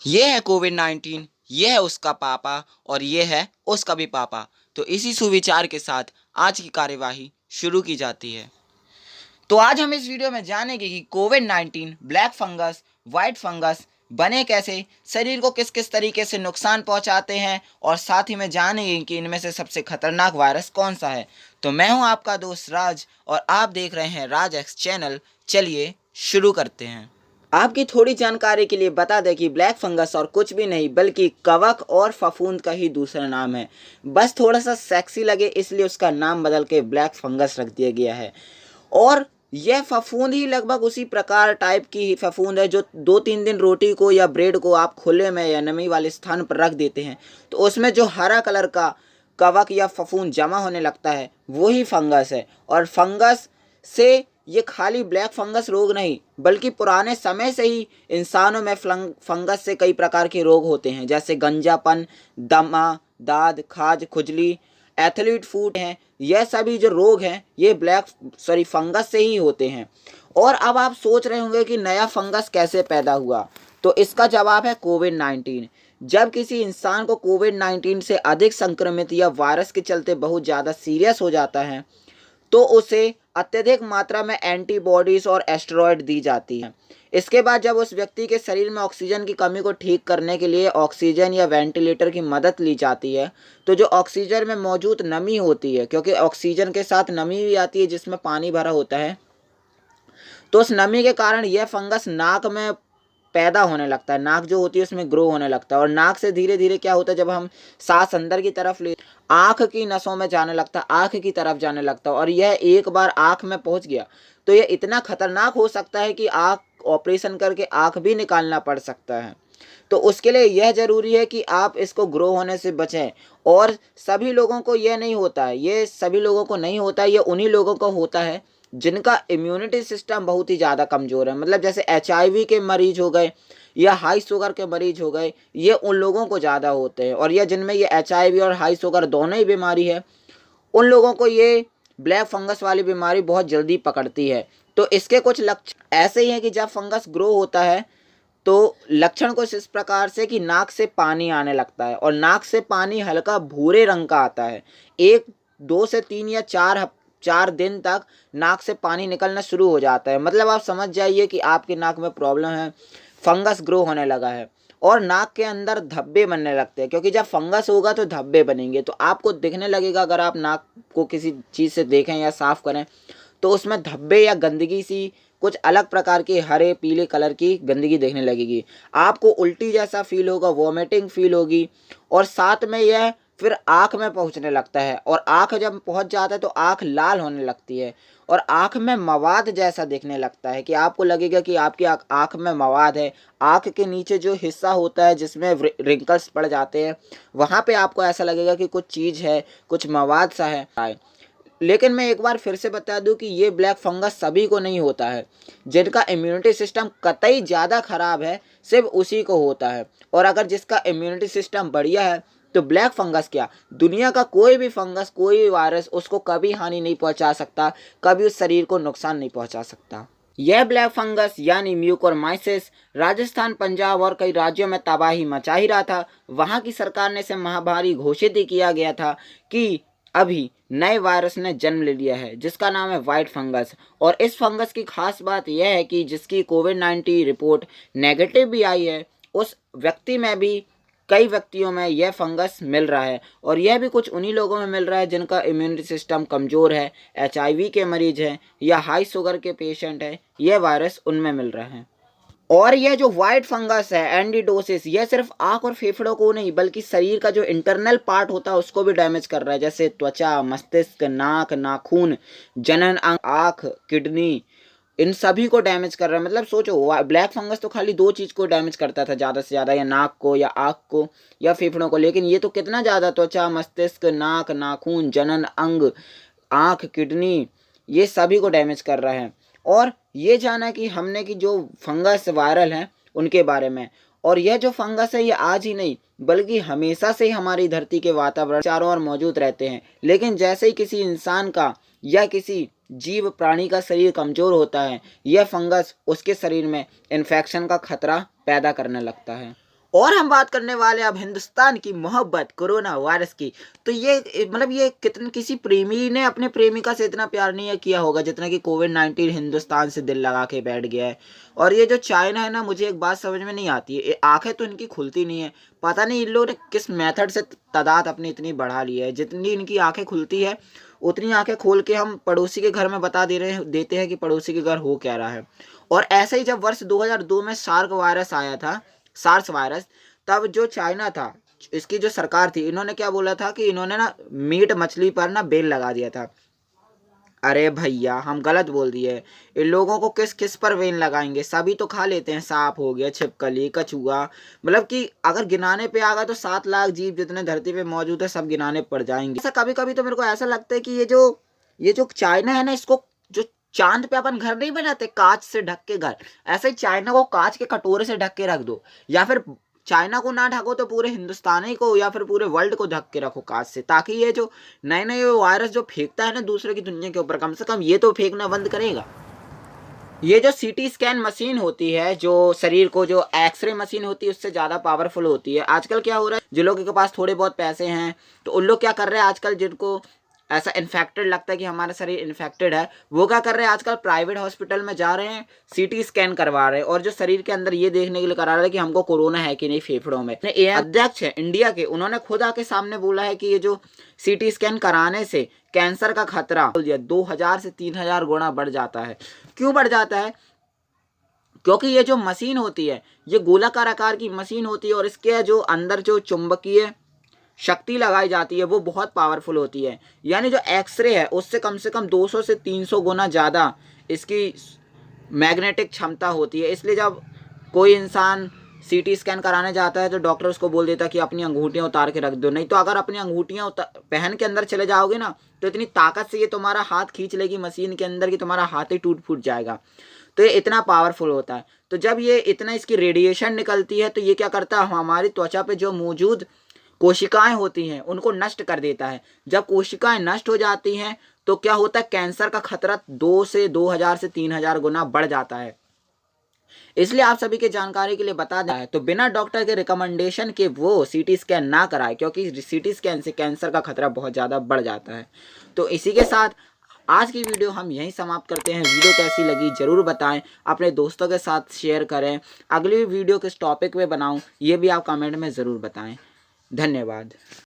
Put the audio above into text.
ये है कोविड-19, ये है उसका पापा और ये है उसका भी पापा। तो इसी सुविचार के साथ आज की कार्यवाही शुरू की जाती है। तो आज हम इस वीडियो में जानेंगे कि कोविड-19, ब्लैक फंगस, वाइट फंगस बने कैसे, शरीर को किस किस तरीके से नुकसान पहुंचाते हैं और साथ ही में जानेंगे कि इनमें से सबसे खतरनाक वायरस कौन सा है। तो मैं हूं आपका दोस्त राज और आप देख रहे हैं राज एक्स चैनल। चलिए शुरू करते हैं। आपकी थोड़ी जानकारी के लिए बता दें कि ब्लैक फंगस और कुछ भी नहीं बल्कि कवक और फफूंद का ही दूसरा नाम है। बस थोड़ा सा सेक्सी लगे इसलिए उसका नाम बदल के ब्लैक फंगस रख दिया गया है। और यह फफूंद ही लगभग उसी प्रकार टाइप की ही फफूंद है जो 2-3 दिन रोटी को या ब्रेड को आप खुले में या नमी वाले स्थान पर रख देते हैं तो उसमें जो हरा कलर का कवक या फफूंद जमा होने लगता है वही फंगस है। और फंगस से ये खाली ब्लैक फंगस रोग नहीं बल्कि पुराने समय से ही इंसानों में फंगस से कई प्रकार के रोग होते हैं, जैसे गंजापन, दमा, दाद, खाज, खुजली, एथलीट फूट हैं। यह सभी जो रोग हैं ये फंगस से ही होते हैं। और अब आप सोच रहे होंगे कि नया फंगस कैसे पैदा हुआ, तो इसका जवाब है कोविड-19। जब किसी इंसान को कोविड-19 से अधिक संक्रमित या वायरस के चलते बहुत ज़्यादा सीरियस हो जाता है तो उसे अत्यधिक मात्रा में एंटीबॉडीज और एस्टेरॉयड दी जाती है। इसके बाद जब उस व्यक्ति के शरीर में ऑक्सीजन की कमी को ठीक करने के लिए ऑक्सीजन या वेंटिलेटर की मदद ली जाती है, तो जो ऑक्सीजन में मौजूद नमी होती है, क्योंकि ऑक्सीजन के साथ नमी भी आती है जिसमें पानी भरा होता है, तो उस नमी के कारण यह फंगस नाक में पैदा होने लगता है। नाक जो होती है उसमें ग्रो होने लगता है और नाक से धीरे धीरे क्या होता है, जब हम सांस अंदर की तरफ ले आँख की नसों में जाने लगता है, आँख की तरफ जाने लगता है। और यह एक बार आँख में पहुंच गया तो यह इतना खतरनाक हो सकता है कि आँख ऑपरेशन करके आँख भी निकालना पड़ सकता है। तो उसके लिए यह ज़रूरी है कि आप इसको ग्रो होने से बचें। और सभी लोगों को यह नहीं होता है, ये सभी लोगों को नहीं होता है, ये उन्हीं लोगों को होता है जिनका इम्यूनिटी सिस्टम बहुत ही ज़्यादा कमज़ोर है। मतलब जैसे HIV के मरीज हो गए या हाई शुगर के मरीज हो गए, ये उन लोगों को ज़्यादा होते हैं। और यह जिनमें ये HIV और हाई शुगर दोनों ही बीमारी है, उन लोगों को ये ब्लैक फंगस वाली बीमारी बहुत जल्दी पकड़ती है। तो इसके कुछ लक्षण ऐसे ही हैं कि जब फंगस ग्रो होता है तो लक्षण कुछ इस प्रकार से कि नाक से पानी आने लगता है और नाक से पानी हल्का भूरे रंग का आता है। 1, 2 से 3 या 4 दिन तक नाक से पानी निकलना शुरू हो जाता है। मतलब आप समझ जाइए कि आपकी नाक में प्रॉब्लम है, फंगस ग्रो होने लगा है। और नाक के अंदर धब्बे बनने लगते हैं, क्योंकि जब फंगस होगा तो धब्बे बनेंगे, तो आपको दिखने लगेगा। अगर आप नाक को किसी चीज़ से देखें या साफ़ करें तो उसमें धब्बे या गंदगी सी कुछ अलग प्रकार की हरे पीले कलर की गंदगी देखने लगेगी। आपको उल्टी जैसा फील होगा, वॉमिटिंग फील होगी। और साथ में यह फिर आँख में पहुँचने लगता है और आँख जब पहुँच जाता है तो आँख लाल होने लगती है और आँख में मवाद जैसा दिखने लगता है कि आपको लगेगा कि आपकी आँख में मवाद है। आँख के नीचे जो हिस्सा होता है जिसमें रिंकल्स पड़ जाते हैं, वहाँ पे आपको ऐसा लगेगा कि कुछ चीज़ है, कुछ मवाद सा है। लेकिन मैं एक बार फिर से बता दूं कि ये ब्लैक फंगस सभी को नहीं होता है। जिनका इम्यूनिटी सिस्टम कतई ज़्यादा ख़राब है सिर्फ उसी को होता है। और अगर जिसका इम्यूनिटी सिस्टम बढ़िया है तो ब्लैक फंगस क्या, दुनिया का कोई भी फंगस, कोई भी वायरस उसको कभी हानि नहीं पहुंचा सकता, कभी उस शरीर को नुकसान नहीं पहुंचा सकता। यह ब्लैक फंगस यानी म्यूकोरमाइसिस राजस्थान, पंजाब और कई राज्यों में तबाही मचा ही रहा था। वहाँ की सरकार ने इसे महामारी घोषित ही किया गया था कि अभी नए वायरस ने जन्म ले लिया है जिसका नाम है वाइट फंगस। और इस फंगस की खास बात यह है कि जिसकी कोविड-19 रिपोर्ट नेगेटिव भी आई है, उस व्यक्ति में भी कई व्यक्तियों में यह फंगस मिल रहा है। और यह भी कुछ उन्हीं लोगों में मिल रहा है जिनका इम्यूनिटी सिस्टम कमज़ोर है, HIV के मरीज हैं या हाई शुगर के पेशेंट हैं, यह वायरस उनमें मिल रहा है। और यह जो वाइट फंगस है एंडीडोसिस, यह सिर्फ आँख और फेफड़ों को नहीं बल्कि शरीर का जो इंटरनल पार्ट होता है उसको भी डैमेज कर रहा है, जैसे त्वचा, मस्तिष्क, नाक, नाखून, जनन अंग, आँख, किडनी, इन सभी को डैमेज कर रहा है। मतलब सोचो, ब्लैक फंगस तो खाली 2 चीज़ को डैमेज करता था ज़्यादा से ज़्यादा, या नाक को या आँख को या फेफड़ों को, लेकिन ये तो कितना ज़्यादा, त्वचा, मस्तिष्क, नाक, नाखून, जनन अंग, आँख, किडनी, ये सभी को डैमेज कर रहा है। और ये जाना कि हमने कि जो फंगस वायरल हैं उनके बारे में, और यह जो फंगस है ये आज ही नहीं बल्कि हमेशा से ही हमारी धरती के वातावरण चारों ओर मौजूद रहते हैं। लेकिन जैसे ही किसी इंसान का या किसी जीव प्राणी का शरीर कमज़ोर होता है, यह फंगस उसके शरीर में इन्फेक्शन का खतरा पैदा करने लगता है। और हम बात करने वाले अब हिंदुस्तान की मोहब्बत कोरोना वायरस की। तो ये मतलब ये कितने किसी प्रेमी ने अपने प्रेमिका से इतना प्यार नहीं किया होगा जितना कि कोविड-19 हिंदुस्तान से दिल लगा के बैठ गया है। और ये जो चाइना है ना, मुझे एक बात समझ में नहीं आती है, आंखें तो इनकी खुलती नहीं है, पता नहीं इन लोगों ने किस मेथड से तादाद अपनी इतनी बढ़ा ली है। जितनी इनकी आंखें खुलती है उतनी आंखें खोल के हम पड़ोसी के घर में बता देते हैं कि पड़ोसी के घर हो क्या रहा है। और ऐसे ही जब वर्ष 2002 में सार्क वायरस आया था, सार्स वायरस, तब जो चाइना था, इसकी जो सरकार थी, इन्होंने क्या बोला था कि इन्होंने ना मीट मछली पर ना बैन लगा दिया था। अरे भैया, हम गलत बोल दिए। इन लोगों को किस किस पर बैन लगाएंगे, सभी तो खा लेते हैं। सांप हो गया, छिपकली, कछुआ, मतलब कि अगर गिनाने पे आ गया तो 7 लाख जीव जितने धरती पे मौजूद है सब गिनाने पड़ जाएंगे। ऐसा कभी कभी तो मेरे को ऐसा लगता है कि ये जो चाइना है ना, इसको जो चांद पे अपन घर नहीं बनाते कांच से ढक के घर, ऐसे ही चाइना को कांच के कटोरे से ढक के रख दो, या फिर चाइना को ना ढको तो पूरे हिंदुस्तानी को या फिर पूरे वर्ल्ड को ढक के रखो कांच से, ताकि ये जो नए नए वायरस जो फेंकता है ना दूसरे की दुनिया के ऊपर, कम से कम ये तो फेंकना बंद करेगा। ये जो सीटी स्कैन मशीन होती है, जो शरीर को जो एक्सरे मशीन होती है उससे ज़्यादा पावरफुल होती है। आजकल क्या हो रहा है, जिन लोगों के पास थोड़े बहुत पैसे हैं तो उन लोग क्या कर रहे हैं आजकल, जिनको ऐसा इन्फेक्टेड लगता है कि हमारा शरीर इन्फेक्टेड है, वो क्या कर रहे हैं आजकल, प्राइवेट हॉस्पिटल में जा रहे हैं, सीटी स्कैन करवा रहे हैं और जो शरीर के अंदर ये देखने के लिए करा रहे हैं कि हमको कोरोना है कि नहीं फेफड़ों में। ये अध्यक्ष है इंडिया के, उन्होंने खुद आके सामने बोला है कि ये जो सीटी स्कैन कराने से कैंसर का खतरा 2000 से 3000 गुना बढ़ जाता है। क्यों बढ़ जाता है? क्योंकि ये जो मशीन होती है, ये गोलाकार आकार की मशीन होती है और इसके जो अंदर जो चुंबकीय शक्ति लगाई जाती है वो बहुत पावरफुल होती है। यानी जो एक्सरे है उससे कम 200 से 300 गुना ज़्यादा इसकी मैग्नेटिक क्षमता होती है। इसलिए जब कोई इंसान सीटी स्कैन कराने जाता है तो डॉक्टर उसको बोल देता है कि अपनी अंगूठियाँ उतार के रख दो, नहीं तो अगर अपनी अंगूठियाँ पहन के अंदर चले जाओगे ना तो इतनी ताकत से ये तुम्हारा हाथ खींच लेगी मशीन के अंदर कि तुम्हारा हाथ ही टूट फूट जाएगा। तो ये इतना पावरफुल होता है। तो जब ये इतना इसकी रेडिएशन निकलती है तो ये क्या करता है, हमारी त्वचा पे जो मौजूद कोशिकाएं होती हैं उनको नष्ट कर देता है। जब कोशिकाएं नष्ट हो जाती हैं तो क्या होता है, कैंसर का खतरा 2000 से 3000 गुना बढ़ जाता है। इसलिए आप सभी के जानकारी के लिए बता दें है तो बिना डॉक्टर के रिकमेंडेशन के वो सीटी स्कैन ना कराए, क्योंकि सीटी स्कैन से कैंसर का खतरा बहुत ज़्यादा बढ़ जाता है। तो इसी के साथ आज की वीडियो हम यहीं समाप्त करते हैं। वीडियो कैसी लगी ज़रूर बताएं, अपने दोस्तों के साथ शेयर करें। अगली वीडियो किस टॉपिक पे बनाऊं ये भी आप कमेंट में ज़रूर बताएं। धन्यवाद।